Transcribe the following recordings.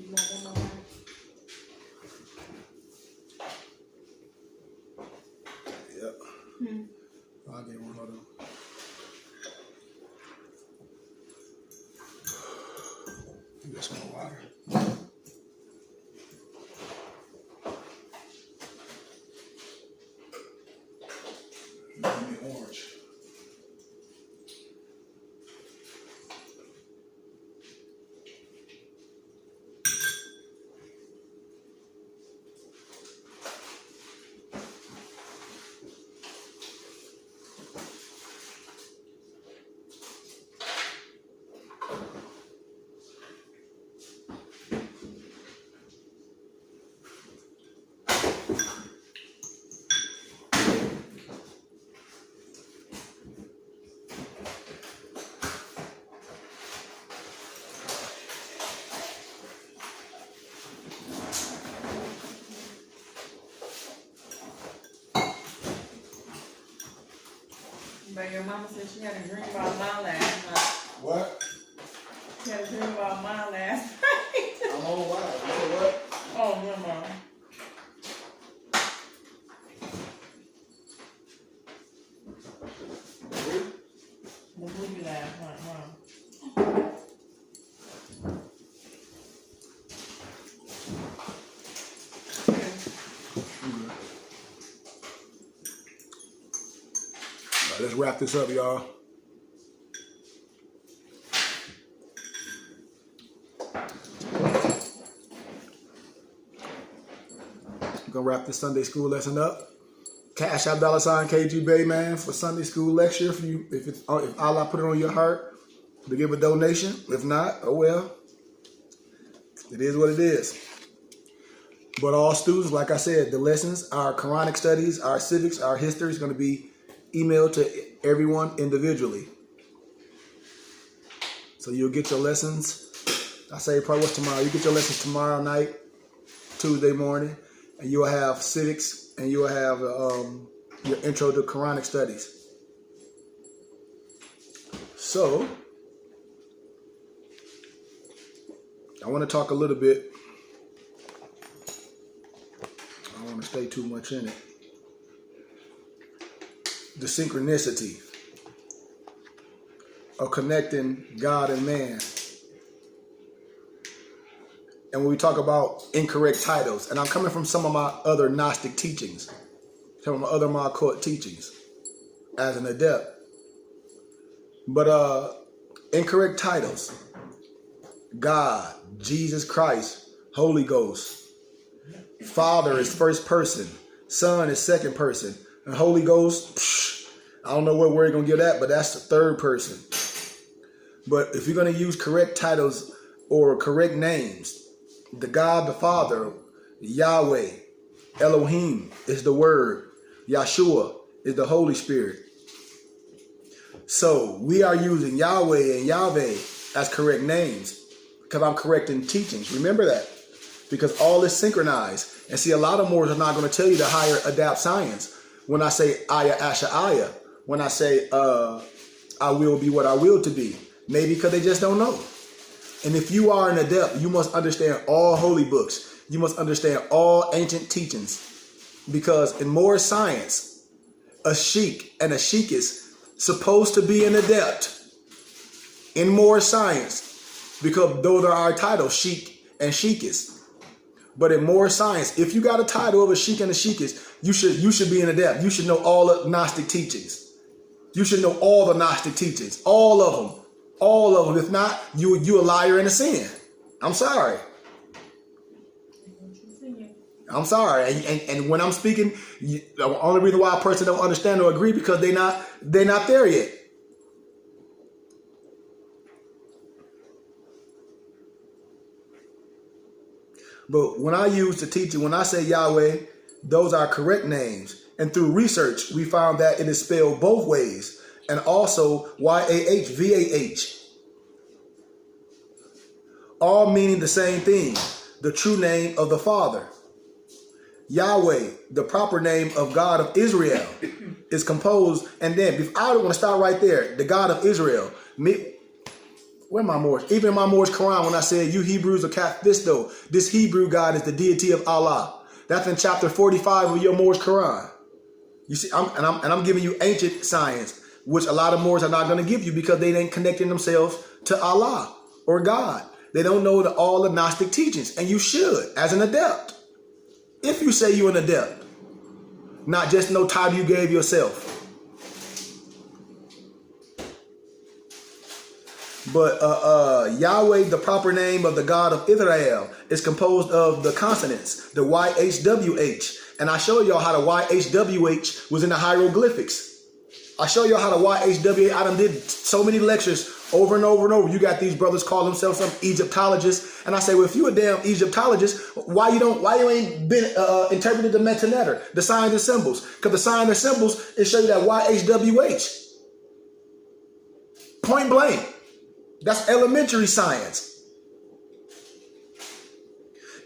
Yep. I'll get one. Hold on. Get some more water. Give me orange. But your mama said she had a dream about mine last night. What? She had a dream about mine last night. I'm on water. You said what? Oh, your mama. The movie last night, huh? All right, let's wrap this up, y'all. We're gonna wrap this Sunday school lesson up. Cash out $ KG Bay, man, for Sunday school lecture. If Allah put it on your heart to give a donation. If not, oh well. It is what it is. But all students, like I said, the lessons, our Quranic studies, our civics, our history is going to be emailed to everyone individually. So you'll get your lessons. I say probably what's tomorrow. You get your lessons tomorrow night, Tuesday morning, and you'll have civics and you'll have your intro to Quranic studies. So I want to talk a little bit. I don't want to stay too much in it. The synchronicity of connecting God and man. And when we talk about incorrect titles, and I'm coming from some of my other Gnostic teachings, some of my other Ma'akot teachings as an adept. But incorrect titles. God, Jesus Christ, Holy Ghost. Father is first person. Son is second person. And Holy Ghost, I don't know what word you're going to give that, but that's the third person. But if you're going to use correct titles or correct names, the God, the Father, Yahweh, Elohim is the word. Yahshua is the Holy Spirit. So we are using Yahweh and Yahweh as correct names because I'm correcting teachings. Remember that. Because all is synchronized. And see, a lot of Moors are not going to tell you the higher adapt science. When I say Aya Asha Aya, when I say I will be what I will to be. Maybe because they just don't know. And if you are an adept, you must understand all holy books. You must understand all ancient teachings. Because in Moorish science, a sheik and a sheik is supposed to be an adept in Moorish science. Because those are our titles, sheik and sheikis. But in Moorish science, if you got a title of a sheik and a sheikis, you should be an adept. You should know all the Gnostic teachings. You should know all the Gnostic teachings. All of them. All of them. If not, you a liar and a sin. I'm sorry. I'm sorry. And when I'm speaking, the only reason why a person don't understand or agree because they're not there yet. But when I use the teaching, when I say Yahweh, those are correct names. And through research, we found that it is spelled both ways. And also Y-A-H-V-A-H. All meaning the same thing. The true name of the Father. Yahweh, the proper name of God of Israel, is composed. And then, I don't want to stop right there. The God of Israel. Where my Moorish? Even in my Moorish Quran, when I said you Hebrews are Kafisto, this Hebrew God is the deity of Allah. That's in chapter 45 of your Moorish Quran. You see, I'm giving you ancient science, which a lot of Moors are not going to give you because they ain't connecting themselves to Allah or God. They don't know all the Gnostic teachings, and you should as an adept. If you say you're an adept, not just no title you gave yourself. But Yahweh, the proper name of the God of Israel, is composed of the consonants, the YHWH. And I show y'all how the YHWH was in the hieroglyphics. I show y'all how the YHWH, I done did so many lectures over and over and over. You got these brothers call themselves some Egyptologists. And I say, well, if you a damn Egyptologist, why you ain't been interpreted the Metanetter, the signs and symbols? Because the signs and symbols, it show you that YHWH. Point blank. That's elementary science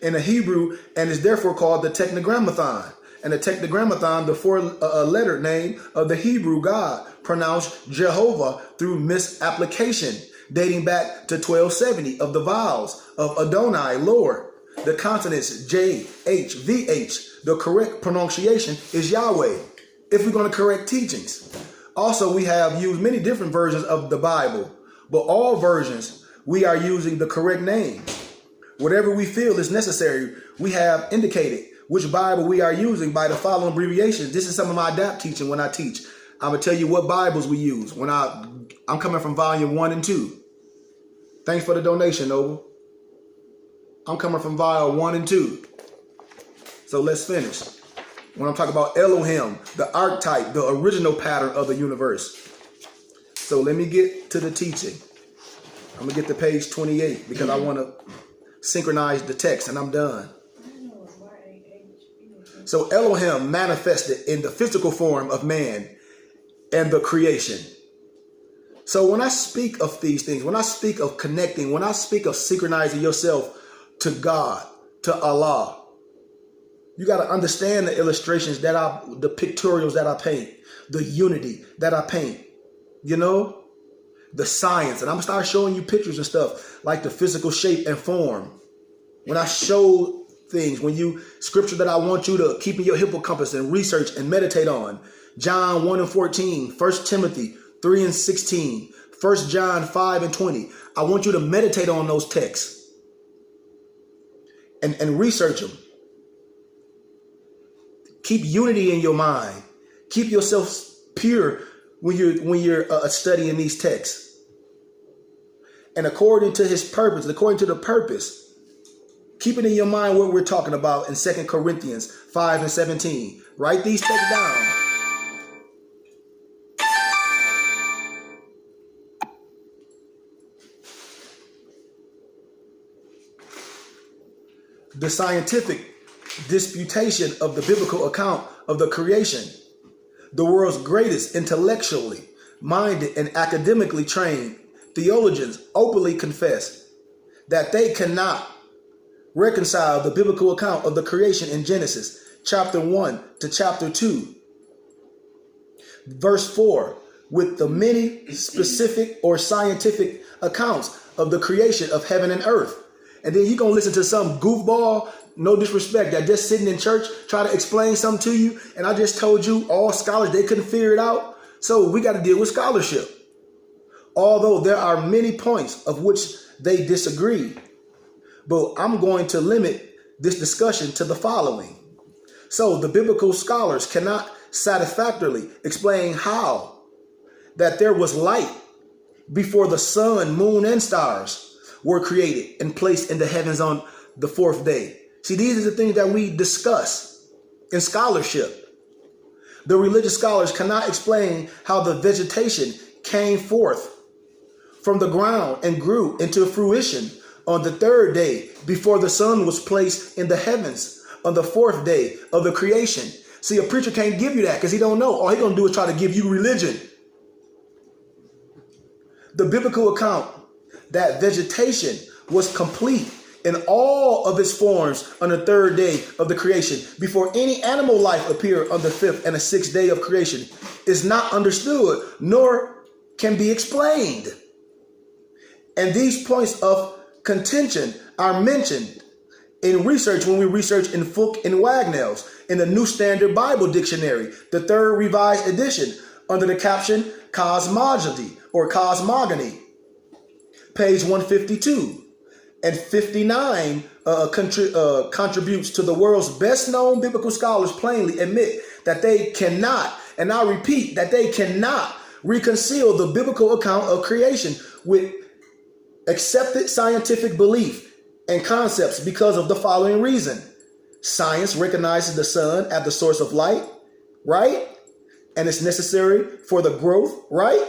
in the Hebrew, and is therefore called the Tetragrammaton. And the Tetragrammaton, the four-letter name of the Hebrew God, pronounced Jehovah through misapplication, dating back to 1270 of the vowels of Adonai, Lord. The consonants J, H, VH. The correct pronunciation is Yahweh, if we're going to correct teachings. Also, we have used many different versions of the Bible. But all versions, we are using the correct name. Whatever we feel is necessary, we have indicated which Bible we are using by the following abbreviations. This is some of my adapt teaching when I teach. I'm going to tell you what Bibles we use. I'm coming from volume 1 and 2. Thanks for the donation, Noble. I'm coming from volume 1 and 2. So let's finish. When I'm talking about Elohim, the archetype, the original pattern of the universe. So let me get to the teaching. I'm going to get to page 28 because I want to synchronize the text and I'm done. So Elohim manifested in the physical form of man and the creation. So when I speak of these things, when I speak of connecting, when I speak of synchronizing yourself to God, to Allah, you got to understand the illustrations the pictorials that I paint, the unity that I paint. You know, the science. And I'm going to start showing you pictures and stuff like the physical shape and form. When I show things, scripture that I want you to keep in your hippocampus and research and meditate on. John 1 and 14, 1 Timothy 3 and 16, 1 John 5 and 20. I want you to meditate on those texts and research them. Keep unity in your mind. Keep yourself pure when you're studying these texts. And according to his purpose, according to the purpose, keep it in your mind what we're talking about in 2 Corinthians 5 and 17. Write these texts down. The scientific disputation of the biblical account of the creation. The world's greatest intellectually minded and academically trained theologians openly confess that they cannot reconcile the biblical account of the creation in Genesis chapter 1 to chapter 2, verse 4, with the many specific or scientific accounts of the creation of heaven and earth. And then you're going to listen to some goofball, no disrespect, that just sitting in church try to explain something to you. And I just told you all scholars, they couldn't figure it out. So we got to deal with scholarship. Although there are many points of which they disagree. But I'm going to limit this discussion to the following. So the biblical scholars cannot satisfactorily explain how that there was light before the sun, moon, and stars were created and placed in the heavens on the fourth day. See, these are the things that we discuss in scholarship. The religious scholars cannot explain how the vegetation came forth from the ground and grew into fruition on the third day before the sun was placed in the heavens on the fourth day of the creation. See, a preacher can't give you that because he don't know. All he's going to do is try to give you religion. The biblical account that vegetation was complete in all of its forms on the third day of the creation before any animal life appeared on the fifth and the sixth day of creation is not understood nor can be explained. And these points of contention are mentioned in research when we research in Fook and Wagnalls in the New Standard Bible Dictionary, the third revised edition, under the caption Cosmogony or Cosmogony, page 152. And 59 contributes to the world's best known biblical scholars plainly admit that they cannot, and I repeat, that they cannot reconcile the biblical account of creation with accepted scientific belief and concepts because of the following reason. Science recognizes the sun as the source of light, right? And it's necessary for the growth, right?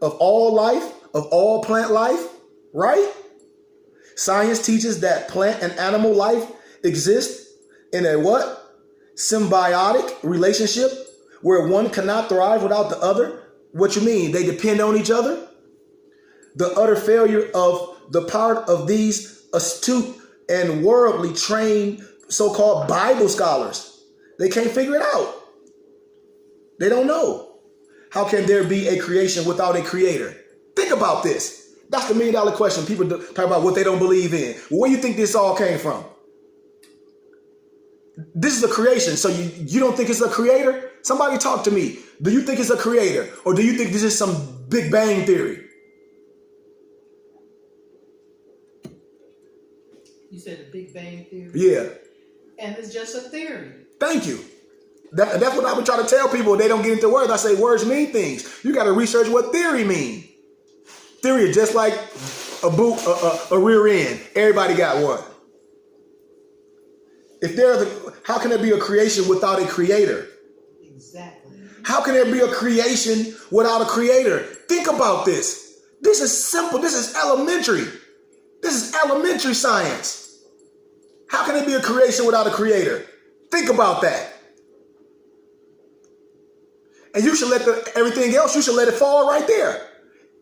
Of all life, of all plant life, right? Science teaches that plant and animal life exist in a what? Symbiotic relationship where one cannot thrive without the other. What you mean? They depend on each other? The utter failure of the part of these astute and worldly trained so-called Bible scholars. They can't figure it out. They don't know. How can there be a creation without a creator? Think about this. That's the $1 million question. People talk about what they don't believe in. Where do you think this all came from? This is a creation. So you don't think it's a creator? Somebody talk to me. Do you think it's a creator? Or do you think this is some Big Bang theory? You said the Big Bang theory? Yeah. And it's just a theory. Thank you. That's what I've been trying to tell people. They don't get into words. I say words mean things. You got to research what theory means. Theory is just like a rear end. Everybody got one. How can there be a creation without a creator? Exactly. How can there be a creation without a creator? Think about this. This is simple. This is elementary. This is elementary science. How can there be a creation without a creator? Think about that. And you should let everything else, you should let it fall right there.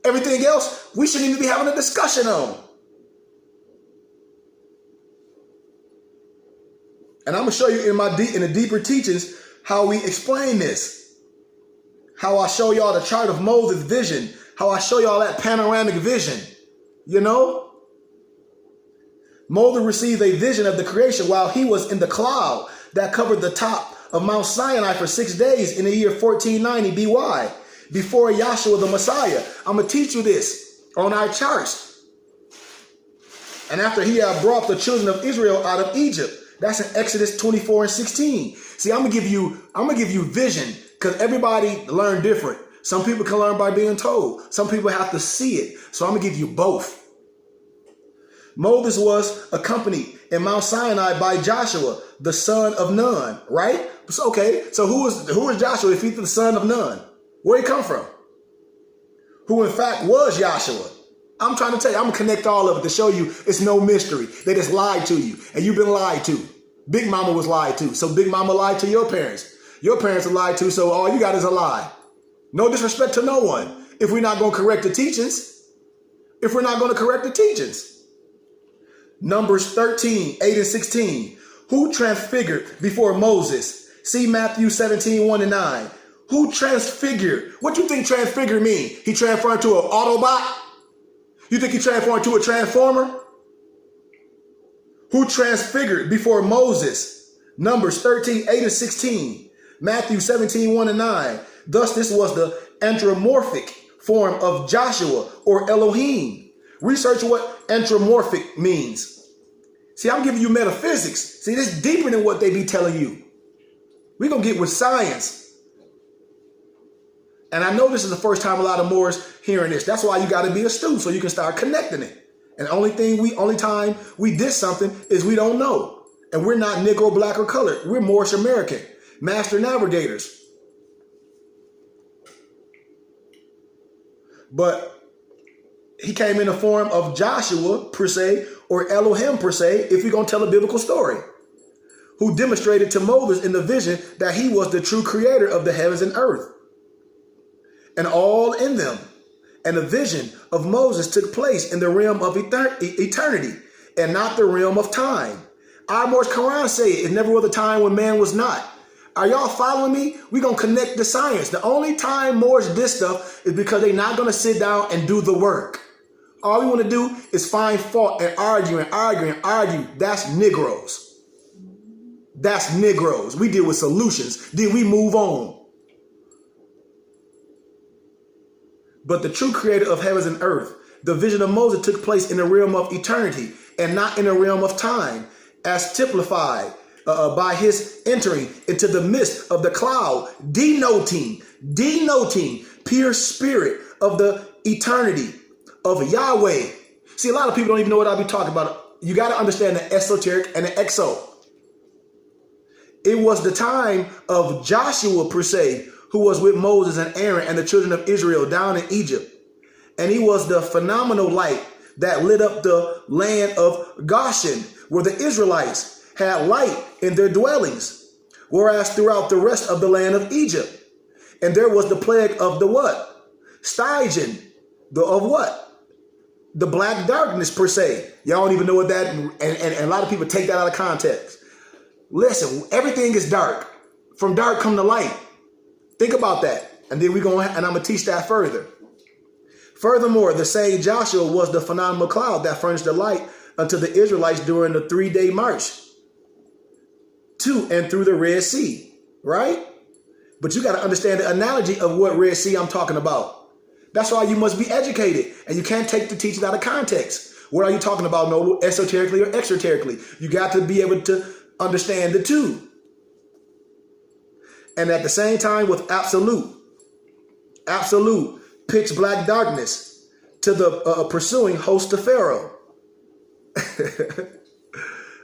Everything else, we shouldn't even be having a discussion on. And I'm going to show you in the deeper teachings how we explain this. How I show y'all the chart of Moses' vision. How I show y'all that panoramic vision. You know? Moses received a vision of the creation while he was in the cloud that covered the top of Mount Sinai for 6 days in the year 1490 BY, before Yahshua the Messiah. I'm going to teach you this on our charts. And after he had brought the children of Israel out of Egypt. That's in Exodus 24 and 16. See, I'm gonna give you vision, because everybody learn different. Some people can learn by being told. Some people have to see it. So I'm gonna give you both. Moses was accompanied in Mount Sinai by Joshua, the son of Nun, right? So, okay, so who is Joshua if he's the son of Nun? Where he come from? Who in fact was Joshua? I'm trying to tell you, I'm going to connect all of it to show you it's no mystery. They just lied to you, and you've been lied to. Big Mama was lied to, so Big Mama lied to your parents. Your parents are lied to, so all you got is a lie. No disrespect to no one. If we're not going to correct the teachings. If we're not going to correct the teachings. Numbers 13, 8 and 16. Who transfigured before Moses? See Matthew 17, 1 and 9. Who transfigured? What do you think transfigure mean? He transferred to an Autobot? You think he transformed into a transformer? Who transfigured before Moses? Numbers 13, 8 and 16. Matthew 17, 1 and 9. Thus this was the anthropomorphic form of Joshua or Elohim. Research what anthropomorphic means. See, I'm giving you metaphysics. See, this is deeper than what they be telling you. We're going to get with science. And I know this is the first time a lot of Moors hearing this. That's why you got to be a student so you can start connecting it. And the only time we did something is we don't know. And we're not Negro, black, or colored. We're Moorish American, master navigators. But he came in the form of Joshua, per se, or Elohim, per se, if we're going to tell a biblical story, who demonstrated to Moses in the vision that he was the true creator of the heavens and earth, and all in them. And the vision of Moses took place in the realm of eternity and not the realm of time. Our Moorish Quran say it never was a time when man was not. Are y'all following me? We're going to connect the science. The only time Moors did stuff is because they're not going to sit down and do the work. All we want to do is find fault and argue and argue and argue. That's Negroes. That's Negroes. We deal with solutions. Then we move on. But the true creator of heavens and earth, the vision of Moses took place in the realm of eternity and not in the realm of time, as typified by his entering into the midst of the cloud, denoting pure spirit of the eternity of Yahweh. See, a lot of people don't even know what I'll be talking about. You got to understand the esoteric and the exo. It was the time of Joshua, per se, who was with Moses and Aaron and the children of Israel down in Egypt. And he was the phenomenal light that lit up the land of Goshen, where the Israelites had light in their dwellings, whereas throughout the rest of the land of Egypt. And there was the plague of the what? Stygian. Of what? The black darkness, per se. Y'all don't even know what that, and a lot of people take that out of context. Listen, everything is dark. From dark come the light. Think about that. And then I'm going to teach that further. Furthermore, the same Joshua was the phenomenal cloud that furnished the light unto the Israelites during the 3-day march to and through the Red Sea, right? But you got to understand the analogy of what Red Sea I'm talking about. That's why you must be educated, and you can't take the teachings out of context. What are you talking about, Noble? Esoterically or exoterically? You got to be able to understand the two. And at the same time with absolute pitch black darkness to the pursuing host of Pharaoh.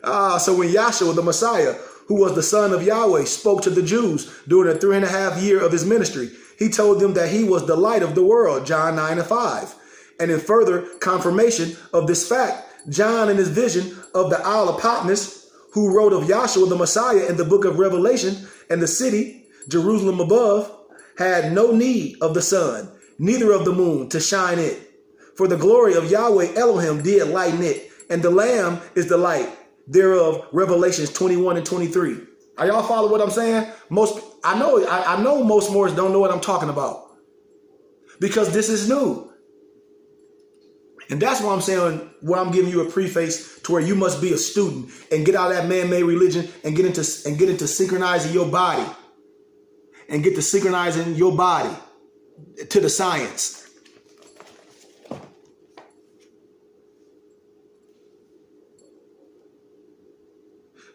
So when Yahshua, the Messiah, who was the son of Yahweh, spoke to the Jews during the 3.5 years of his ministry, he told them that he was the light of the world, John 9:5. And in further confirmation of this fact, John in his vision of the Isle of Patmos, who wrote of Yahshua, the Messiah, in the book of Revelation, and the city, Jerusalem above, had no need of the sun, neither of the moon to shine it. For the glory of Yahweh Elohim did lighten it, and the Lamb is the light thereof. Revelations 21 and 23. Are y'all follow what I'm saying? I know most Moors don't know what I'm talking about, because this is new. And that's why I'm saying, where I'm giving you a preface to where you must be a student and get out of that man-made religion and get into synchronizing your body and get to synchronizing your body to the science.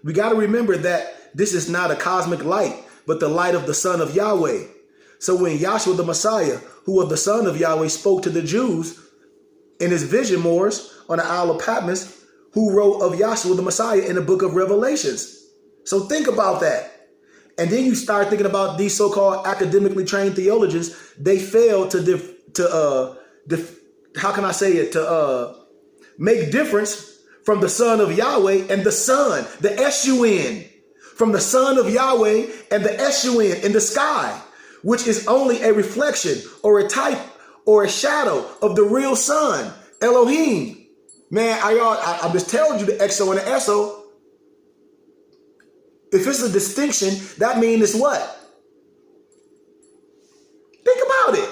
We got to remember that this is not a cosmic light, but the light of the Son of Yahweh. So when Yahshua the Messiah, who was the Son of Yahweh, spoke to the Jews in his vision, Moors, on the Isle of Patmos, who wrote of Yahshua the Messiah in the book of Revelations. So think about that. And then you start thinking about these so-called academically trained theologians. They fail to make difference from the Son of Yahweh and the Son, the S-U-N, from the Son of Yahweh and the S-U-N in the sky, which is only a reflection or a type or a shadow of the real Son, Elohim. Man, I just told you the XO and the SO. If it's a distinction, that means it's what? Think about it.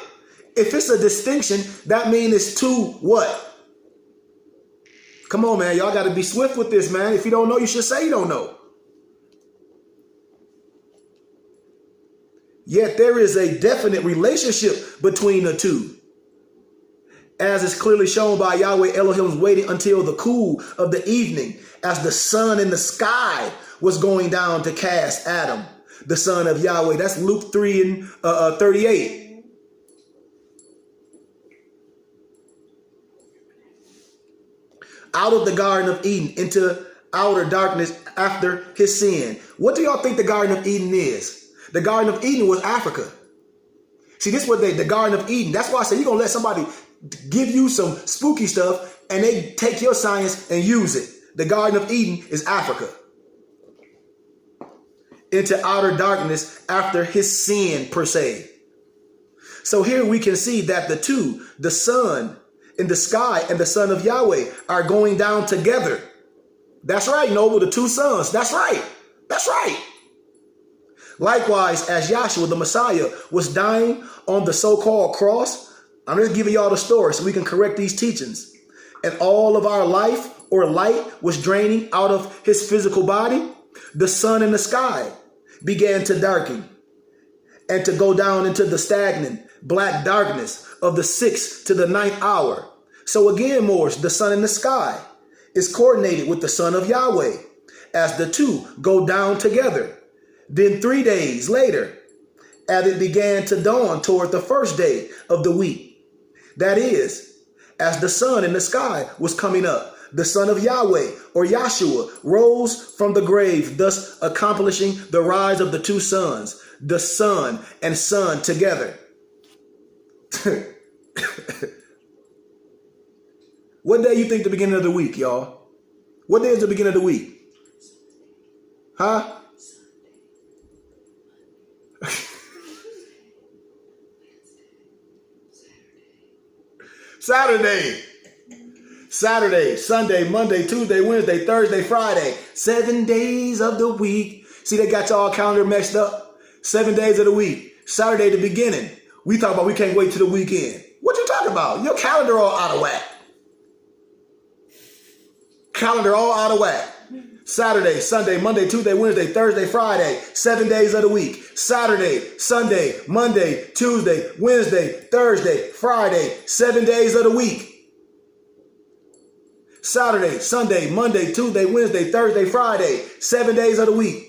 If it's a distinction, that means it's two what? Come on, man. Y'all got to be swift with this, man. If you don't know, you should say you don't know. Yet there is a definite relationship between the two, as is clearly shown by Yahweh Elohim's waiting until the cool of the evening, as the sun in the sky was going down to cast Adam, the son of Yahweh. That's Luke 3 and 38. Out of the Garden of Eden into outer darkness after his sin. What do y'all think the Garden of Eden is? The Garden of Eden was Africa. See, this is what the Garden of Eden. That's why I say you're going to let somebody give you some spooky stuff and they take your science and use it. The Garden of Eden is Africa. Into outer darkness after his sin, per se. So here we can see that the two, the sun in the sky and the Son of Yahweh, are going down together. That's right, Noble, the two sons. That's right. That's right. Likewise, as Yahshua the Messiah was dying on the so-called cross, I'm just giving y'all the story so we can correct these teachings. and all of our life or light was draining out of his physical body, the sun in the sky began to darken and to go down into the stagnant black darkness of the 6th to the 9th hour. So again, Moors, the sun in the sky is coordinated with the son of Yahweh as the two go down together. Then 3 days later, as it began to dawn toward the first day of the week, that is, as the sun in the sky was coming up, the son of Yahweh, or Yahshua, rose from the grave, thus accomplishing the rise of the two sons, the sun and son together. What day you think the beginning of the week, y'all? What day is the beginning of the week? Huh? Saturday, Sunday, Monday, Tuesday, Wednesday, Thursday, Friday. 7 days of the week. See, they got y'all calendar messed up. 7 days of the week. Saturday, the beginning. We talk about we can't wait till the weekend. What you talking about? Your calendar all out of whack. Calendar all out of whack. Saturday, Sunday, Monday, Tuesday, Wednesday, Thursday, Friday. 7 days of the week. Saturday, Sunday, Monday, Tuesday, Wednesday, Thursday, Friday. 7 days of the week. Saturday, Sunday, Monday, Tuesday, Wednesday, Thursday, Friday. 7 days of the week.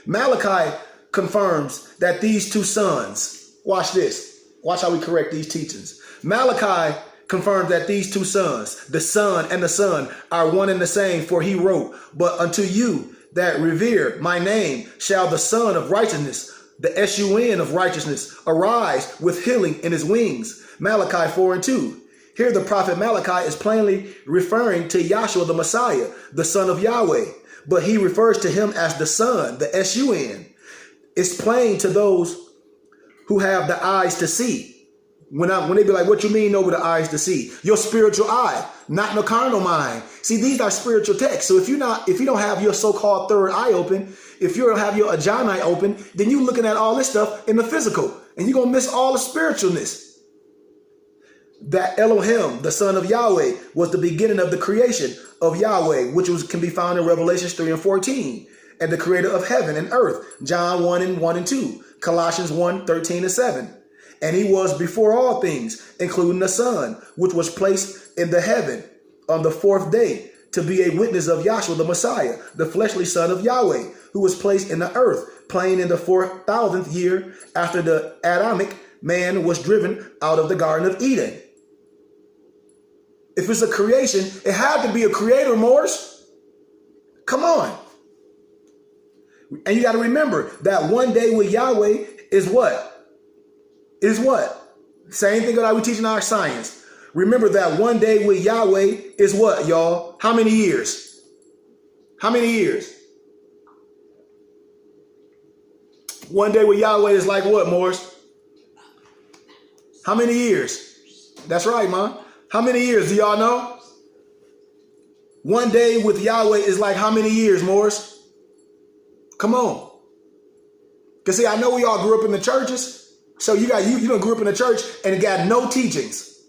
Malachi confirms that these two sons, watch this. Watch how we correct these teachings. Malachi confirms that these two sons, the son and the son, are one and the same, for he wrote, "But unto you that revere my name shall the Son of Righteousness, the S-U-N of righteousness, arise with healing in his wings." Malachi 4:2. Here the prophet Malachi is plainly referring to Yahshua the Messiah, the son of Yahweh, but he refers to him as the son, the S-U-N. It's plain to those who have the eyes to see. When they be like, what you mean over the eyes to see? Your spiritual eye, not no carnal mind. See, these are spiritual texts. So if you don't have your so-called third eye open, if you don't have your ajani open, then you're looking at all this stuff in the physical, and you're going to miss all the spiritualness. That Elohim, the son of Yahweh, was the beginning of the creation of Yahweh, which can be found in Revelation 3:14, and the creator of heaven and earth, John 1:1-2, Colossians 1:13-7. And he was before all things, including the Son, which was placed in the heaven on the 4th day to be a witness of Yahshua the Messiah, the fleshly son of Yahweh, who was placed in the earth, playing in the 4,000th year after the Adamic man was driven out of the Garden of Eden. If it's a creation, it had to be a creator, Morris. Come on. And you got to remember that one day with Yahweh is what? Is what? Same thing that we teach in our science. Remember that one day with Yahweh is what, y'all? How many years? How many years? One day with Yahweh is like what, Morris? How many years? That's right, man. How many years? Do y'all know? One day with Yahweh is like how many years, Morris? Come on. Because see, I know we all grew up in the churches. So you done grew up in the church and got no teachings.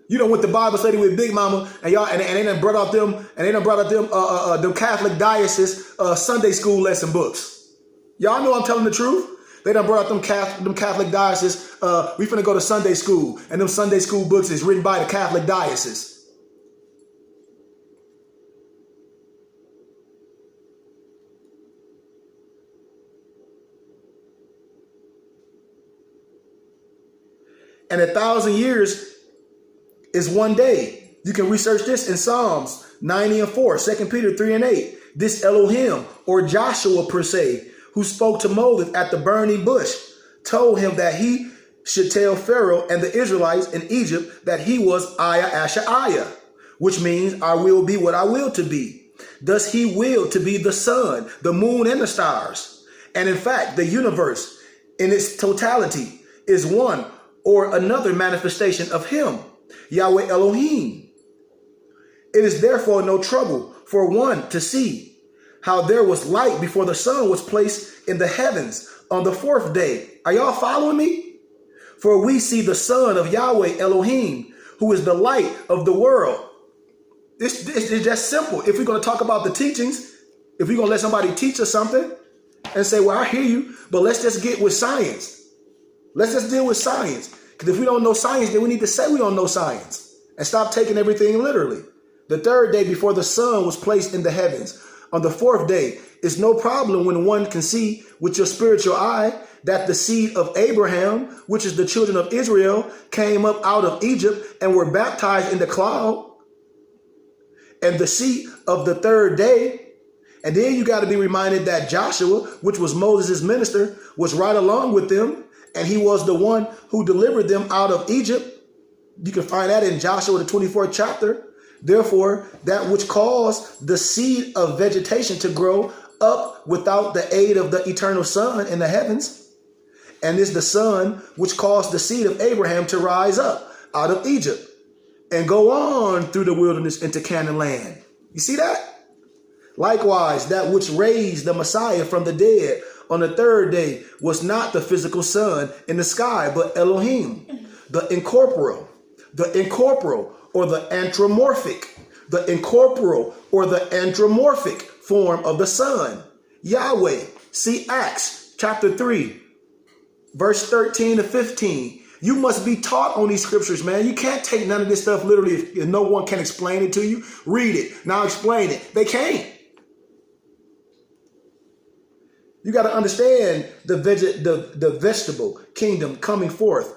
You done went to Bible study with Big Mama and y'all and they done brought out them Catholic diocese Sunday school lesson books. Y'all know I'm telling the truth. They done brought out them Catholic diocese. We finna go to Sunday school, and them Sunday school books is written by the Catholic diocese. And 1,000 years is one day. You can research this in Psalms 90:4, 2 Peter 3:8. This Elohim, or Joshua per se, who spoke to Moses at the burning bush, told him that he should tell Pharaoh and the Israelites in Egypt that he was Aya Asher Aya, which means I will be what I will to be. Thus he willed to be the sun, the moon, and the stars. And in fact, the universe in its totality is one or another manifestation of him, Yahweh Elohim. It is therefore no trouble for one to see how there was light before the sun was placed in the heavens on the 4th day. Are y'all following me? For we see the son of Yahweh Elohim, who is the light of the world. It's just simple. If we're going to talk about the teachings, if we're going to let somebody teach us something and say, well, I hear you, but let's just get with science. Let's just deal with science. Because if we don't know science, then we need to say we don't know science and stop taking everything literally. The third day before the sun was placed in the heavens. On the fourth day, it's no problem when one can see with your spiritual eye that the seed of Abraham, which is the children of Israel, came up out of Egypt and were baptized in the cloud. And the seed of the third day. And then you got to be reminded that Joshua, which was Moses' minister, was right along with them. And he was the one who delivered them out of Egypt. You can find that in Joshua, the 24th chapter. Therefore, that which caused the seed of vegetation to grow up without the aid of the eternal sun in the heavens, and is the sun which caused the seed of Abraham to rise up out of Egypt and go on through the wilderness into Canaan land. You see that? Likewise, that which raised the Messiah from the dead on the third day was not the physical sun in the sky, but Elohim, the incorporeal or the anthropomorphic form of the Son, Yahweh. See Acts chapter 3, verse 13 to 15. You must be taught on these scriptures, man. You can't take none of this stuff literally if no one can explain it to you. Read it. Now explain it. They can't. You got to understand the vegetable kingdom coming forth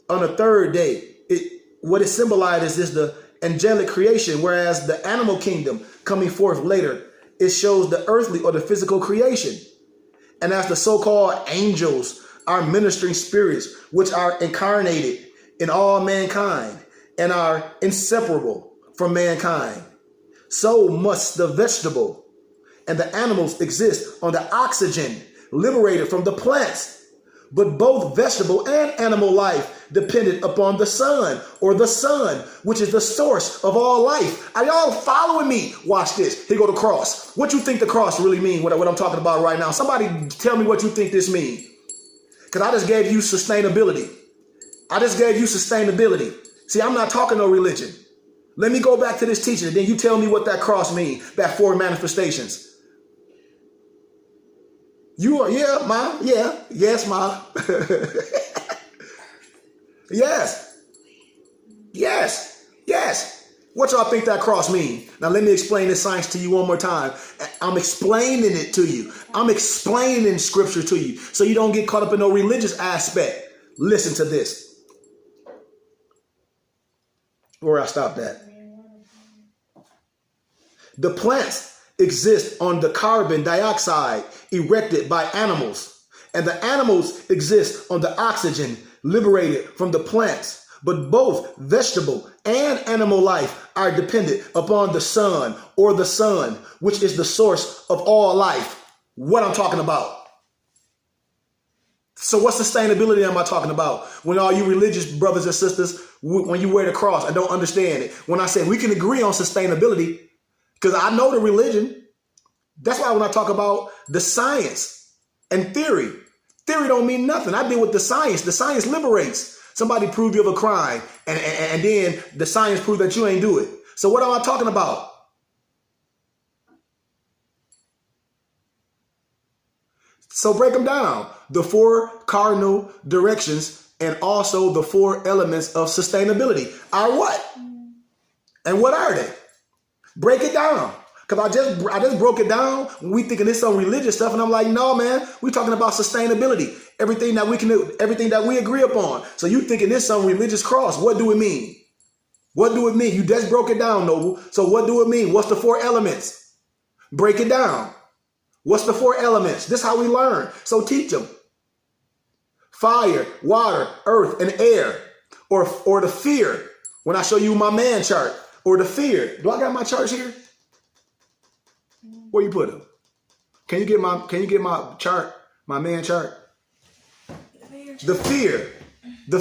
on the third day. What it symbolizes is the angelic creation, whereas the animal kingdom coming forth later, it shows the earthly or the physical creation. And as the so-called angels are ministering spirits, which are incarnated in all mankind and are inseparable from mankind, so must the vegetable and the animals exist on the oxygen liberated from the plants. But both vegetable and animal life depended upon the sun, or the sun, which is the source of all life. Are y'all following me? Watch this. Here go the cross. What you think the cross really mean? What I'm talking about right now? Somebody tell me what you think this mean. Because I just gave you sustainability. See, I'm not talking no religion. Let me go back to this teaching, and then you tell me what that cross mean, that four manifestations. You are, yeah, Ma. Yeah. Yes, Ma. Yes. What y'all think that cross mean? Now let me explain this science to you one more time. I'm explaining it to you. I'm explaining scripture to you so you don't get caught up in no religious aspect. Listen to this. Where I stopped at. The plants exist on the carbon dioxide erected by animals, and the animals exist on the oxygen liberated from the plants. But both vegetable and animal life are dependent upon the sun, or the sun, which is the source of all life. What I'm talking about. So what sustainability am I talking about? When all you religious brothers and sisters, when you wear the cross, I don't understand it. When I say we can agree on sustainability, because I know the religion. That's why when I talk about the science and theory don't mean nothing. I deal with the science. The science liberates. Somebody prove you of a crime, and then the science prove that you ain't do it. So what am I talking about? So break them down. The four cardinal directions and also the four elements of sustainability are what? And what are they? Break it down. Because I just broke it down when we thinking this some religious stuff, and I'm like, no, man, we talking about sustainability. Everything that we can do, everything that we agree upon. So you thinking this some religious cross. What do it mean? What do it mean? You just broke it down, Noble. So what do it mean? What's the four elements? Break it down. What's the four elements? This is how we learn. So teach them. Fire, water, earth, and air. Or the fear. When I show you my man chart. Or the fear. Do I got my charts here? Where you put them? Can you get my chart, my man chart? The fear, the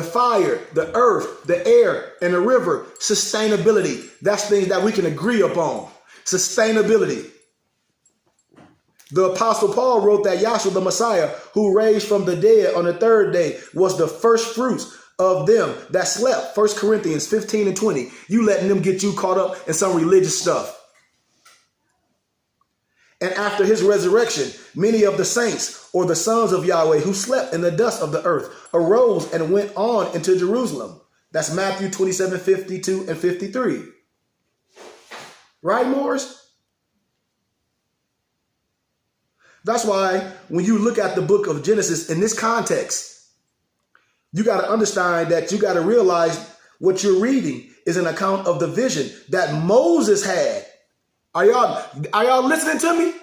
fire, the earth, the air, and the river. Sustainability. That's things that we can agree upon. Sustainability. The Apostle Paul wrote that Yahshua the Messiah, who raised from the dead on the third day, was the first fruits of them that slept. 1 Corinthians 15 and 20. You letting them get you caught up in some religious stuff. And after his resurrection, many of the saints or the sons of Yahweh who slept in the dust of the earth arose and went on into Jerusalem. That's Matthew 27, 52 and 53. Right, Morris? That's why when you look at the book of Genesis in this context, you got to understand that you got to realize what you're reading is an account of the vision that Moses had. Are y'all listening to me?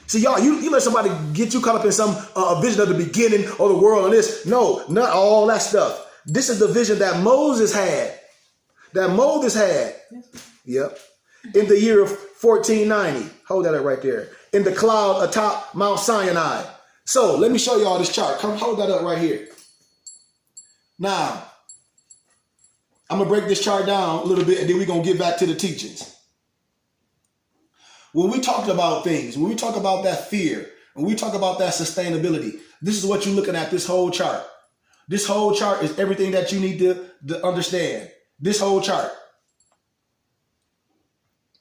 See, y'all, you let somebody get you caught up in some vision of the beginning of the world and this. No, not all that stuff. This is the vision that Moses had. Yep. In the year of 1490. Hold that up right there. In the cloud atop Mount Sinai. So let me show y'all this chart. Come hold that up right here. Now, I'm going to break this chart down a little bit and then we're going to get back to the teachings. When we talk about things, when we talk about that fear, when we talk about that sustainability, this is what you're looking at, this whole chart. This whole chart is everything that you need to understand. This whole chart.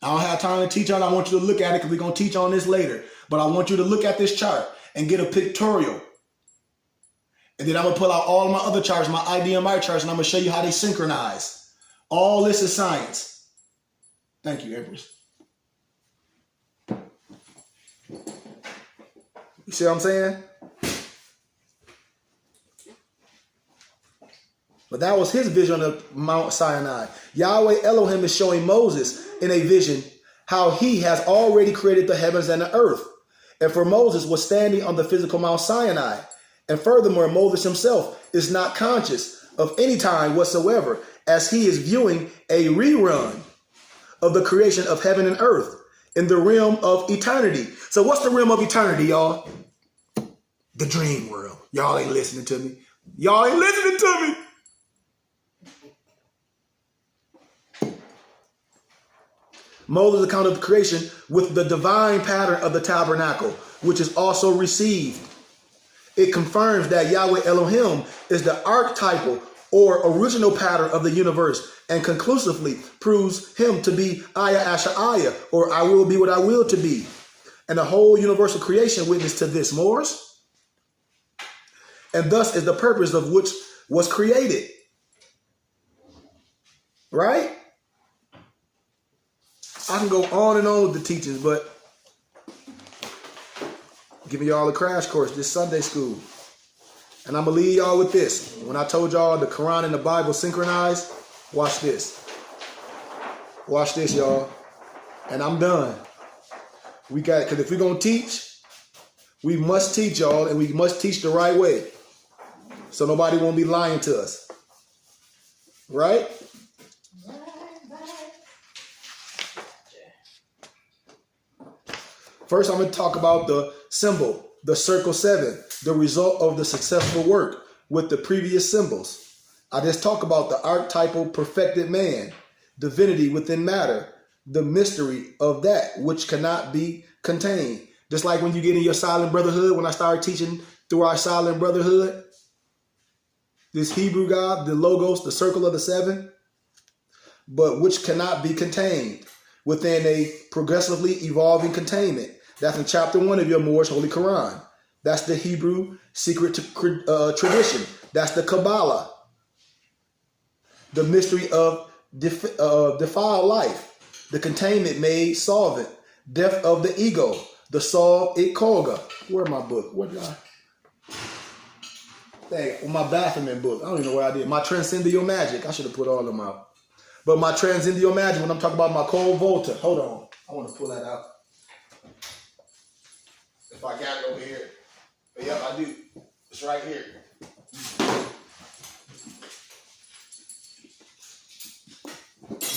I don't have time to teach on it. I want you to look at it because we're going to teach on this later. But I want you to look at this chart and get a pictorial. And then I'm going to pull out all my other charts, my IDMI charts, and I'm going to show you how they synchronize. All this is science. Thank you, Empress. You see what I'm saying? But that was his vision of Mount Sinai. Yahweh Elohim is showing Moses in a vision how he has already created the heavens and the earth. And for Moses was standing on the physical Mount Sinai. And furthermore, Moses himself is not conscious of any time whatsoever as he is viewing a rerun of the creation of heaven and earth in the realm of eternity. So what's the realm of eternity, y'all? The dream world. Y'all ain't listening to me. Y'all ain't listening to me. Moses accounted the creation with the divine pattern of the tabernacle, which is also received. It confirms that Yahweh Elohim is the archetypal or original pattern of the universe and conclusively proves him to be Aya Asha Aya, or I will be what I will to be. And the whole universal creation witness to this, Morris. And thus is the purpose of which was created. Right? I can go on and on with the teachings, but giving y'all a crash course this Sunday school. And I'm going to leave y'all with this. When I told y'all the Quran and the Bible synchronized, watch this. Watch this, y'all. And I'm done. Because if we're going to teach, we must teach, y'all, and we must teach the right way. So nobody won't be lying to us. Right? First, I'm going to talk about the symbol, the circle 7, the result of the successful work with the previous symbols. I just talk about the archetypal perfected man, divinity within matter, the mystery of that which cannot be contained. Just like when you get in your silent brotherhood, when I started teaching through our silent brotherhood, this Hebrew God, the logos, the circle of the 7, but which cannot be contained within a progressively evolving containment. That's in chapter 1 of your Moorish Holy Quran. That's the Hebrew secret tradition. That's the Kabbalah. The mystery of defiled life. The containment made solvent. Death of the ego. The solve it kolga. Where's my book? Where did I? Dang, my Baphomet book. I don't even know what I did. My Transcendental Magic. I should have put all of them out. But my Transcendental Magic, when I'm talking about my Cole Volta. Hold on. I want to pull that out. If I got it over here. But yep, I do. It's right here.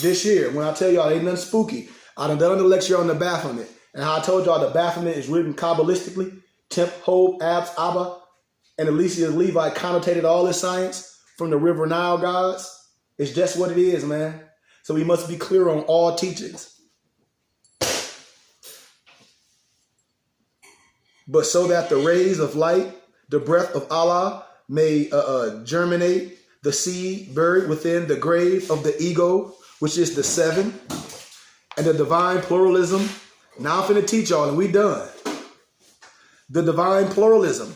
This year, when I tell y'all ain't nothing spooky, I done the lecture on the Baphomet. And how I told y'all the Baphomet is written Kabbalistically. Temp, Hob, Abs, Abba, and Alicia Levi connotated all this science from the River Nile gods. It's just what it is, man. So we must be clear on all teachings. But so that the rays of light, the breath of Allah may germinate, the seed buried within the grave of the ego, which is the seven, and the divine pluralism. Now I'm finna teach y'all and we done. The divine pluralism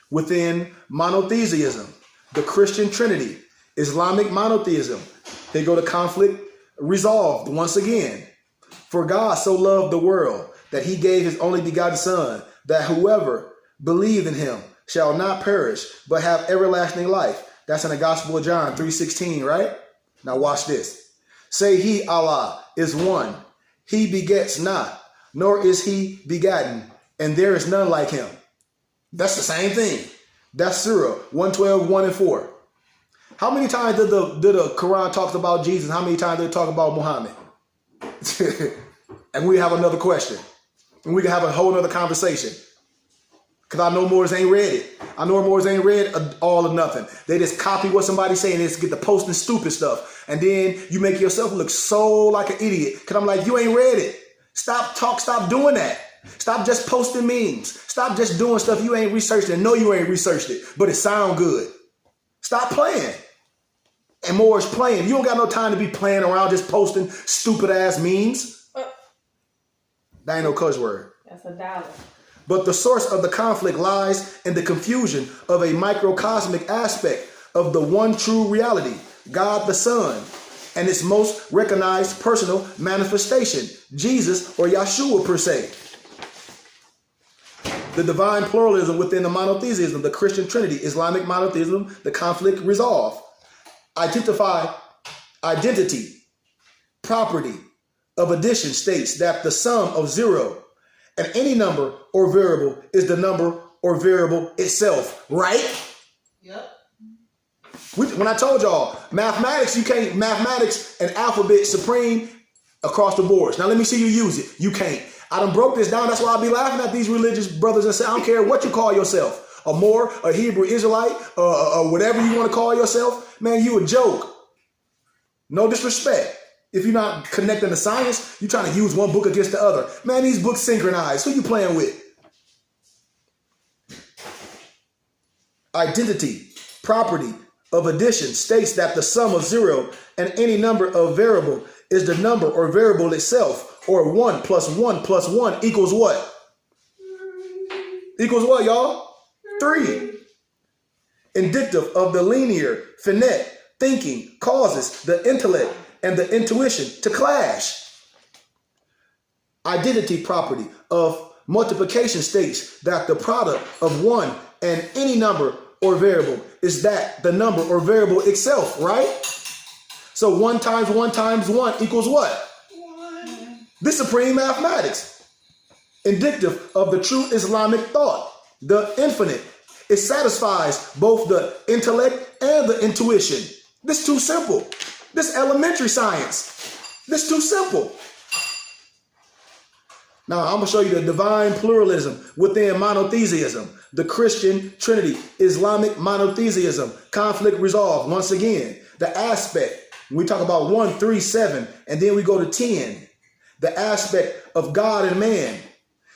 within monotheism, the Christian Trinity, Islamic monotheism. They go to conflict resolved once again. For God so loved the world that he gave his only begotten son, that whoever believed in him shall not perish, but have everlasting life. That's in the Gospel of John 3:16, right? Now watch this. Say he, Allah, is one. He begets not, nor is he begotten, and there is none like him. That's the same thing. That's Surah 112, 1 and 4. How many times did the Quran talk about Jesus? How many times did it talk about Muhammad? And we have another question. And we can have a whole other conversation. Because I know Moors ain't read it. I know Moors ain't read all or nothing. They just copy what somebody's saying and just get the posting stupid stuff. And then you make yourself look so like an idiot. Because I'm like, you ain't read it. Stop doing that. Stop just posting memes. Stop just doing stuff you ain't researched and know you ain't researched it, but it sound good. Stop playing. And Moors playing. You don't got no time to be playing around just posting stupid ass memes. That ain't no cuss word. That's $1. But the source of the conflict lies in the confusion of a microcosmic aspect of the one true reality, God the Son, and its most recognized personal manifestation, Jesus or Yahshua per se. The divine pluralism within the monotheism, the Christian Trinity, Islamic monotheism, the conflict resolve. Identity, property of addition states that the sum of zero and any number or variable is the number or variable itself, right? Yep. When I told y'all, mathematics and alphabet supreme across the boards. Now let me see you use it. You can't. I done broke this down. That's why I be laughing at these religious brothers and say, I don't care what you call yourself. A Moor, a Hebrew Israelite, or whatever you want to call yourself. Man, you a joke. No disrespect. If you're not connecting to science, you're trying to use one book against the other. Man, these books synchronized. Who you playing with? Identity, property of addition states that the sum of zero and any number of variable is the number or variable itself, or 1 plus 1 plus 1 equals what? Equals what, y'all? 3. Indicative of the linear, finite thinking causes the intellect and the intuition to clash. Identity property of multiplication states that the product of 1 and any number or variable is that the number or variable itself, right? So 1 times 1 times 1 equals what? 1. This supreme mathematics. Indicative of the true Islamic thought, the infinite. It satisfies both the intellect and the intuition. This too simple. This elementary science. This too simple. Now I'm going to show you the divine pluralism within monotheism, the Christian Trinity, Islamic monotheism, conflict resolved. Once again, the aspect, we talk about 1, 3, 7, and then we go to 10, the aspect of God and man.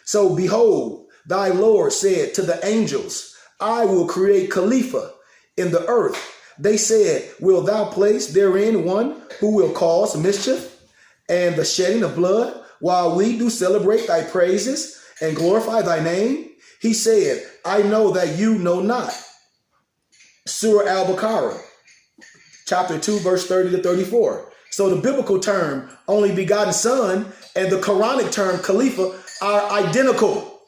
So behold, thy Lord said to the angels, I will create Khalifa in the earth. They said, will thou place therein one who will cause mischief and the shedding of blood, while we do celebrate thy praises and glorify thy name? He said, I know that you know not. Surah Al-Baqarah, chapter 2, verse 30 to 34. So the biblical term only begotten son and the Quranic term Khalifa are identical.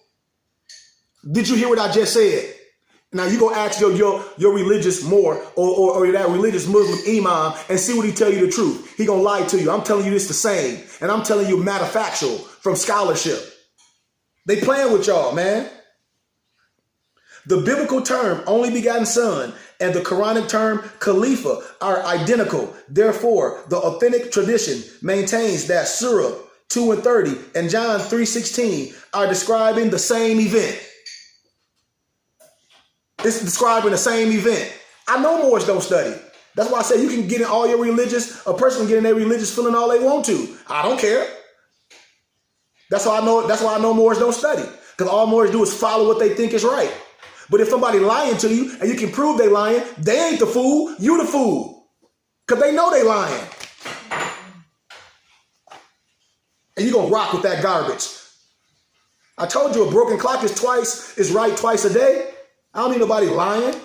Did you hear what I just said? Now you go ask your religious Moor or that religious Muslim imam and see what he tell you the truth. He gonna lie to you. I'm telling you this the same. And I'm telling you matter factual from scholarship. They playing with y'all, man. The biblical term only begotten son and the Quranic term Khalifa are identical. Therefore, the authentic tradition maintains that Surah 2 and 30 and John 3:16 are describing the same event. It's describing the same event. I know Moors don't study. That's why I say you can get in all your religious, a person can get in their religious feeling all they want to. I don't care. That's why I know Moors don't study. Because all Moors do is follow what they think is right. But if somebody lying to you and you can prove they lying, they ain't the fool. You the fool. Because they know they lying. And you're going to rock with that garbage. I told you a broken clock is right twice a day. I don't need nobody lying.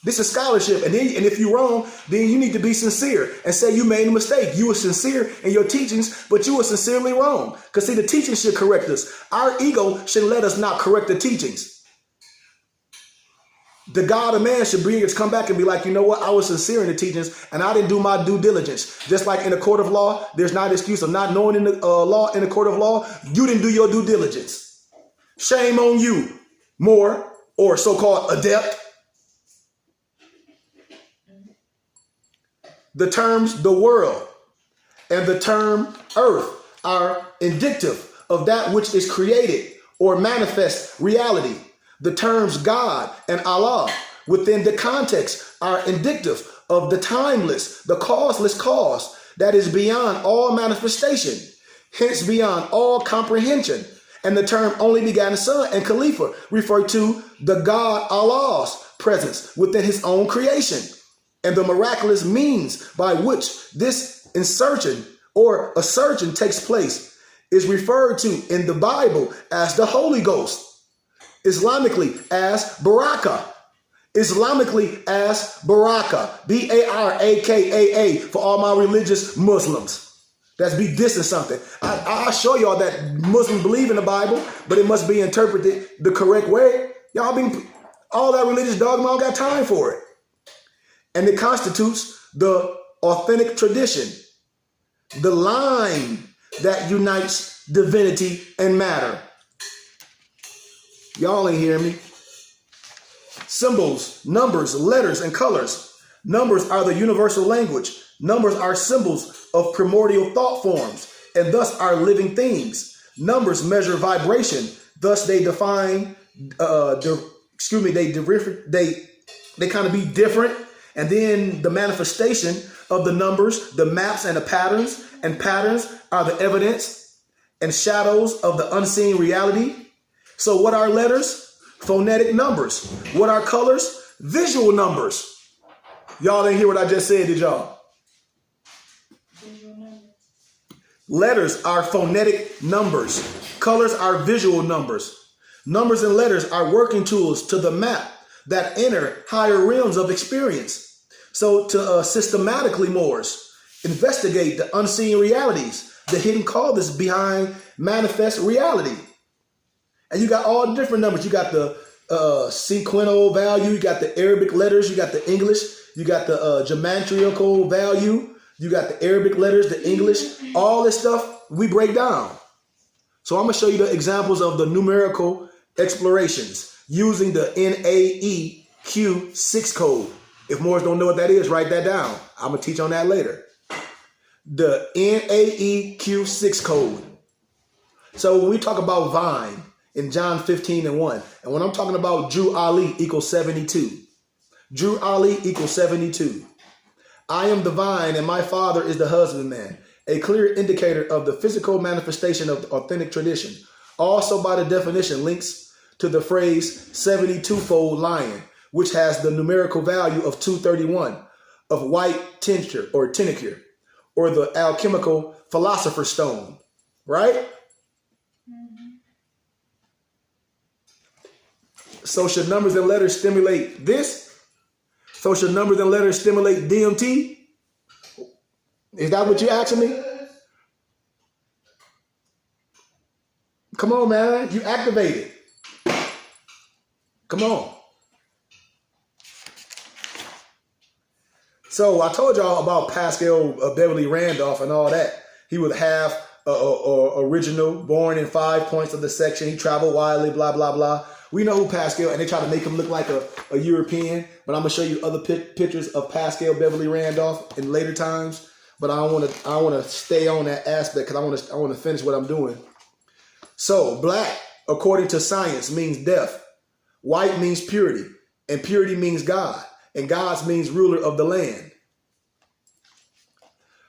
This is scholarship. And if you're wrong, then you need to be sincere and say you made a mistake. You were sincere in your teachings, but you were sincerely wrong. Because see, the teaching should correct us. Our ego should let us not correct the teachings. The God of man should be able to come back and be like, you know what? I was sincere in the teachings and I didn't do my due diligence. Just like in the court of law, there's not an excuse of not knowing in the law in the court of law. You didn't do your due diligence. Shame on you, Moor, or so-called adept. The terms the world and the term earth are indicative of that which is created or manifest reality. The terms God and Allah within the context are indicative of the timeless, the causeless cause that is beyond all manifestation, hence beyond all comprehension. And the term only begotten Son and Khalifa refer to the God Allah's presence within his own creation and the miraculous means by which this insertion or assertion takes place is referred to in the Bible as the Holy Ghost. Islamically as Baraka. Islamically as Baraka. Baraka for all my religious Muslims. That's be dissing something. I'll show y'all that Muslims believe in the Bible, but it must be interpreted the correct way. Y'all been all that religious dogma, I don't got time for it. And it constitutes the authentic tradition, the line that unites divinity and matter. Y'all ain't hear me. Symbols, numbers, letters, and colors. Numbers are the universal language. Numbers are symbols of primordial thought forms, and thus are living things. Numbers measure vibration. Thus, they define. They kind of be different. And then the manifestation of the numbers, the maps, and the patterns. And patterns are the evidence and shadows of the unseen reality. So what are letters? Phonetic numbers. What are colors? Visual numbers. Y'all didn't hear what I just said, did y'all? Letters are phonetic numbers. Colors are visual numbers. Numbers and letters are working tools to the map that enter higher realms of experience. So to systematically, Moors, investigate the unseen realities, the hidden causes behind manifest reality. And you got all different numbers. You got the sequential value. You got the Arabic letters. You got the English. You got the geometrical value. You got the Arabic letters, the English. All this stuff we break down. So I'm going to show you the examples of the numerical explorations using the NAEQ6 code. If Moors don't know what that is, write that down. I'm going to teach on that later. The NAEQ6 code. So when we talk about vine, in John 15:1. And when I'm talking about Drew Ali equals 72. Drew Ali equals 72. I am the vine and my father is the husbandman. A clear indicator of the physical manifestation of the authentic tradition. Also by the definition links to the phrase 72-fold lion, which has the numerical value of 231 of white tincture or tincture, or the alchemical philosopher's stone, right? So should numbers and letters stimulate this? So should numbers and letters stimulate DMT? Is that what you're asking me? Come on, man. You activate it. Come on. So I told y'all about Pascal Beverly Randolph and all that. He was half original, born in 5 points of the section. He traveled widely, blah, blah, blah. We know who Pascal, and they try to make him look like a European, but I'm going to show you other pictures of Pascal Beverly Randolph in later times. But I want to stay on that aspect because I want to finish what I'm doing. So black, according to science, means death. White means purity, and purity means God, and God means ruler of the land.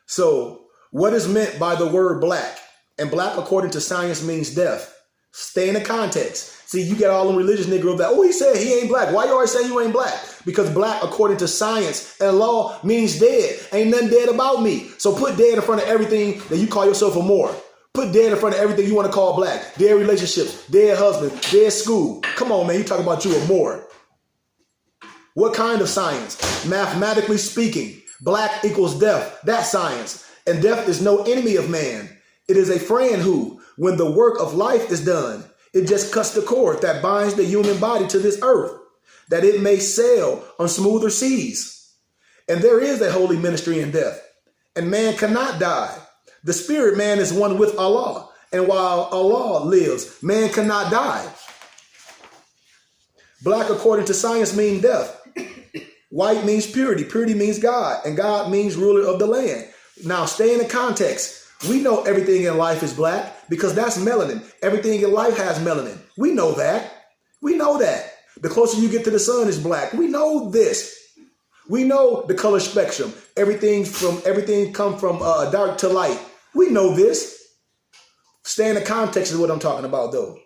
So what is meant by the word black? And black, according to science, means death. Stay in the context. See, you get all them religious Negroes that, oh, he said he ain't black. Why you always say you ain't black? Because black, according to science and law, means dead. Ain't nothing dead about me. So put dead in front of everything that you call yourself a Moor. Put dead in front of everything you want to call black. Dead relationships, dead husband, dead school. Come on, man, you talking about you a Moor. What kind of science? Mathematically speaking, black equals death. That's science. And death is no enemy of man. It is a friend who, when the work of life is done, it just cuts the cord that binds the human body to this earth, that it may sail on smoother seas. And there is a holy ministry in death, and man cannot die. The spirit man is one with Allah, and while Allah lives, man cannot die. Black, according to science, means death. White means purity. Purity means God, and God means ruler of the land. Now, stay in the context. We know everything in life is black because that's melanin. Everything in life has melanin. We know that. We know that. The closer you get to the sun is black. We know this. We know the color spectrum. Everything come from dark to light. We know this. Stay in the context is what I'm talking about, though.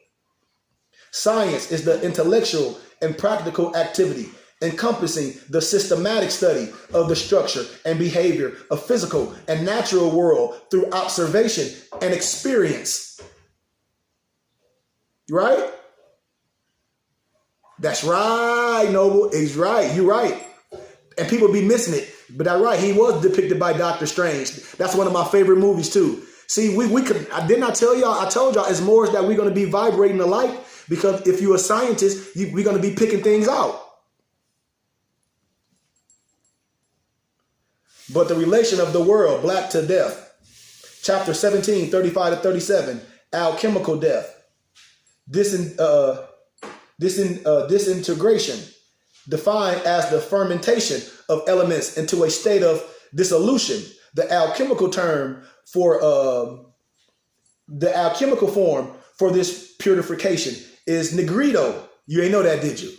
Science is the intellectual and practical activity encompassing the systematic study of the structure and behavior of physical and natural world through observation and experience. Right? That's right, Noble. He's right. You're right. And people be missing it. But that's right. He was depicted by Doctor Strange. That's one of my favorite movies too. See, we could, I did not tell y'all, I told y'all it's more that we're going to be vibrating alike, because if you're a scientist, we're going to be picking things out. But the relation of the world, black to death. Chapter 17, 35 to 37, alchemical death. Disintegration, defined as the fermentation of elements into a state of dissolution. The alchemical term for the alchemical form for this purification is negrito. You ain't know that, did you?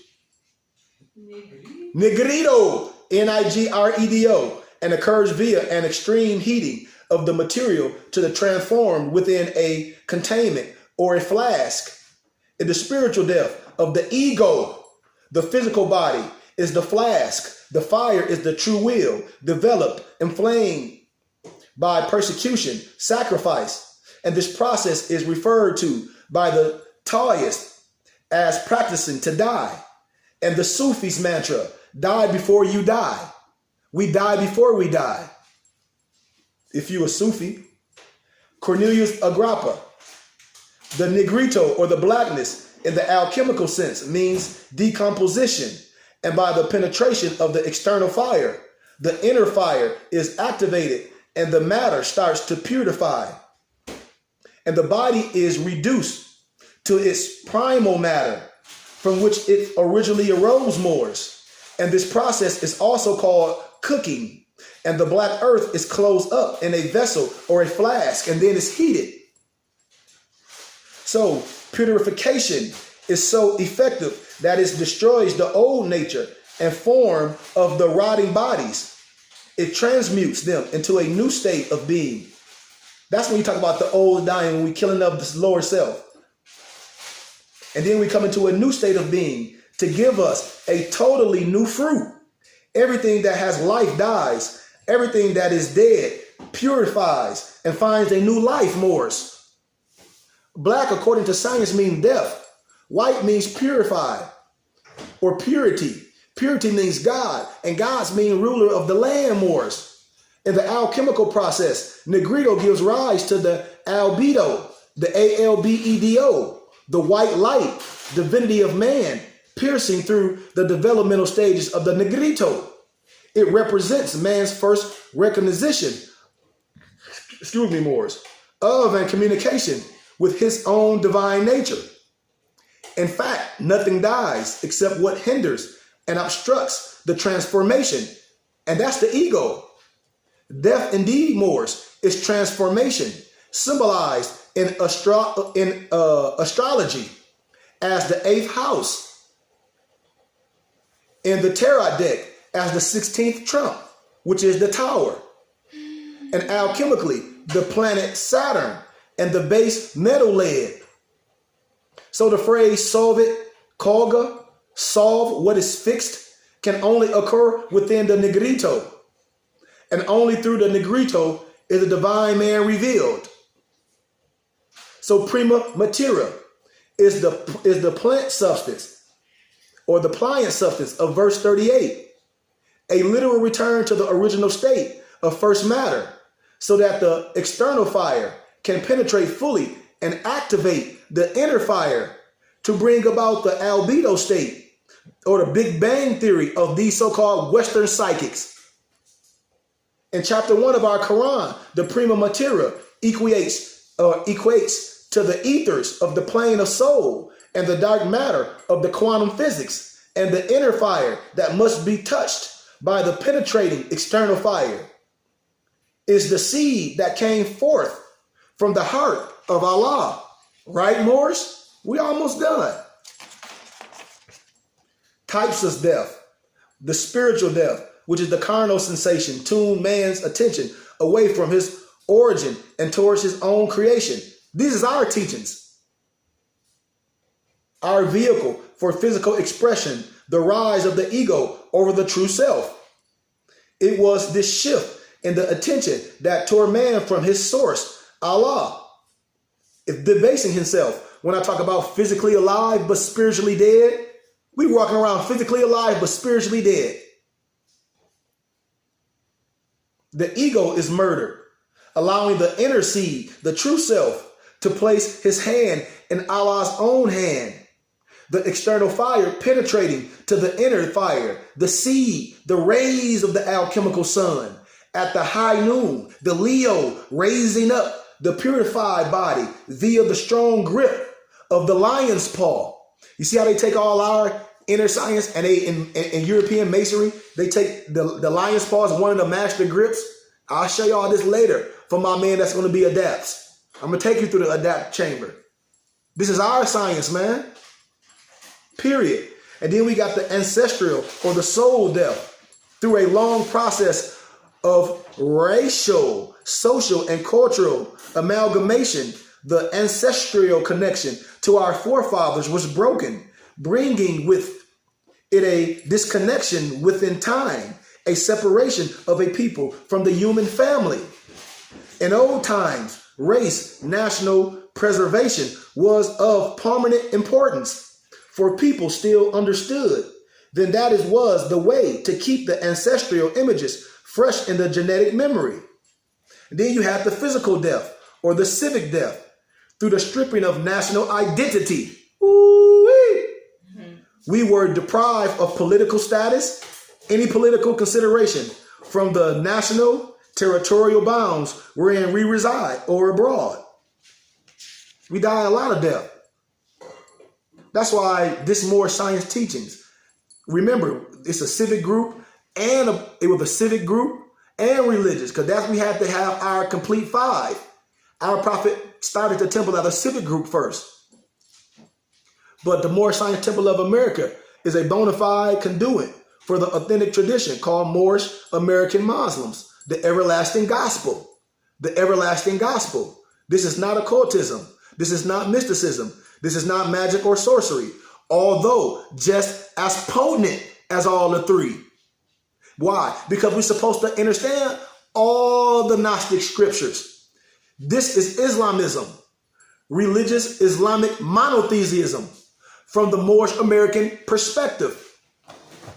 Negrito, Nigredo. And occurs via an extreme heating of the material to the transformed within a containment or a flask. In the spiritual death of the ego, the physical body is the flask. The fire is the true will, developed, inflamed by persecution, sacrifice. And this process is referred to by the Taoists as practicing to die. And the Sufis mantra, die before you die. We die before we die. If you a Sufi. Cornelius Agrippa. The negrito, or the blackness, in the alchemical sense, means decomposition. And by the penetration of the external fire, the inner fire is activated and the matter starts to purify. And the body is reduced to its primal matter, from which it originally arose Moors. And this process is also called cooking, and the black earth is closed up in a vessel or a flask, and then it's heated. So purification is so effective that it destroys the old nature and form of the rotting bodies. It transmutes them into a new state of being. That's when you talk about the old dying, when we killing of this lower self. And then we come into a new state of being to give us a totally new fruit. Everything that has life dies. Everything that is dead purifies and finds a new life, Moors. Black, according to science, means death. White means purified or purity. Purity means God, and God's mean ruler of the land, Moors. In the alchemical process, negrito gives rise to the albedo, the ALBEDO, the white light, divinity of man, piercing through the developmental stages of the negrito. It represents man's first recognition, Moors, of and communication with his own divine nature. In fact, nothing dies except what hinders and obstructs the transformation, and that's the ego. Death, indeed, Moors, is transformation, symbolized in astrology as the 8th house, in the tarot deck as the 16th trump, which is the tower, and alchemically the planet Saturn and the base metal lead. So the phrase solve it, kolga, solve what is fixed, can only occur within the Negrito. And only through the Negrito is the divine man revealed. So prima materia is the plant substance or the pliant substance of verse 38. A literal return to the original state of first matter so that the external fire can penetrate fully and activate the inner fire to bring about the albedo state or the Big Bang theory of these so-called Western psychics. In chapter 1 of our Quran, the prima materia equates to the ethers of the plane of soul and the dark matter of the quantum physics and the inner fire that must be touched by the penetrating external fire is the seed that came forth from the heart of Allah. Right, Morris? We almost done. Types of death. The spiritual death, which is the carnal sensation, tune man's attention away from his origin and towards his own creation. These is our teachings. Our vehicle for physical expression, the rise of the ego over the true self. It was this shift in the attention that tore man from his source, Allah. If debasing himself, when I talk about physically alive but spiritually dead, we walking around physically alive but spiritually dead. The ego is murdered, allowing the inner seed, the true self, to place his hand in Allah's own hand. The external fire penetrating to the inner fire, the seed, the rays of the alchemical sun. At the high noon, the Leo raising up the purified body via the strong grip of the lion's paw. You see how they take all our inner science and they in European masonry, they take the lion's paw as one of the master grips. I'll show y'all this later from my man that's going to be adapts. I'm going to take you through the adapt chamber. This is our science, man. Period. And then we got the ancestral or the soul death through a long process of racial, social, and cultural amalgamation. The ancestral connection to our forefathers was broken, bringing with it a disconnection within time, a separation of a people from the human family. In old times, race, national preservation was of prominent importance, for people still understood. Then that was the way to keep the ancestral images fresh in the genetic memory. And then you have the physical death or the civic death through the stripping of national identity. Ooh-wee. Mm-hmm. We were deprived of political status, any political consideration from the national territorial bounds wherein we reside or abroad. We die a lot of death. That's why this more science teachings. Remember, it's a civic group and it was a civic group and religious, because that's we have to have our complete five. Our prophet started the temple as a civic group first. But the Moorish Science Temple of America is a bona fide conduit for the authentic tradition called Moorish American Muslims, the everlasting gospel. The everlasting gospel. This is not occultism. This is not mysticism. This is not magic or sorcery, although just as potent as all the three. Why? Because we're supposed to understand all the Gnostic scriptures. This is Islamism, religious Islamic monotheism from the Moorish American perspective.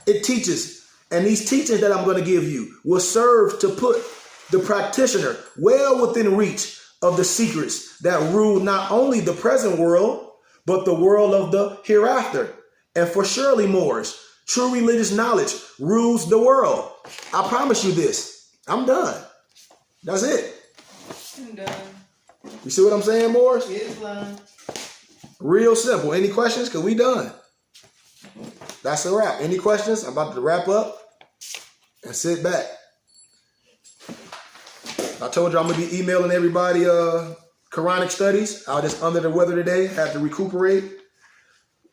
It teaches, and these teachings that I'm going to give you will serve to put the practitioner well within reach of the secrets that rule not only the present world, but the world of the hereafter. And for surely, Moors, true religious knowledge rules the world. I promise you this. I'm done. That's it. I'm done. You see what I'm saying, Moors? Islam. Real simple. Any questions? Because we done. That's a wrap. Any questions? I'm about to wrap up and sit back. I told you I'm going to be emailing everybody Quranic studies. I was just under the weather today. Had to recuperate.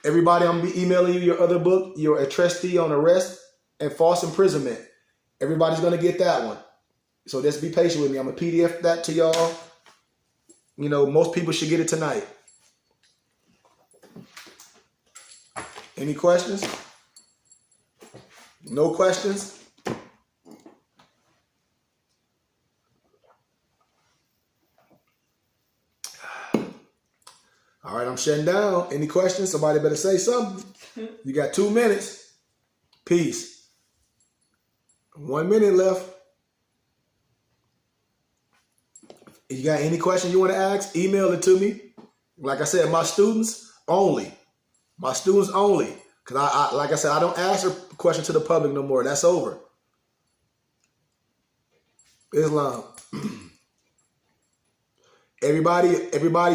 Everybody, I'm going to be emailing you your other book, your Atrocity on Arrest and False Imprisonment. Everybody's going to get that one. So just be patient with me. I'm going to PDF that to y'all. You know, most people should get it tonight. Any questions? No questions? All right, I'm shutting down. Any questions? Somebody better say something. You got 2 minutes. Peace. 1 minute left. If you got any question you want to ask, email it to me. Like I said, my students only. My students only. Because I like I said, I don't answer questions to the public no more. That's over. Islam. Everybody,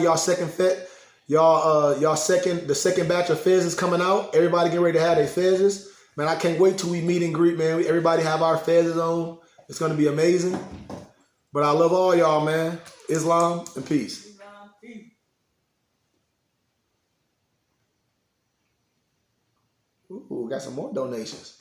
y'all second fet. Y'all second, the second batch of feds is coming out. Everybody get ready to have their feds. Man, I can't wait till we meet and greet, man. Everybody have our feds on. It's gonna be amazing. But I love all y'all, man. Islam and peace. Islam, peace. Ooh, got some more donations.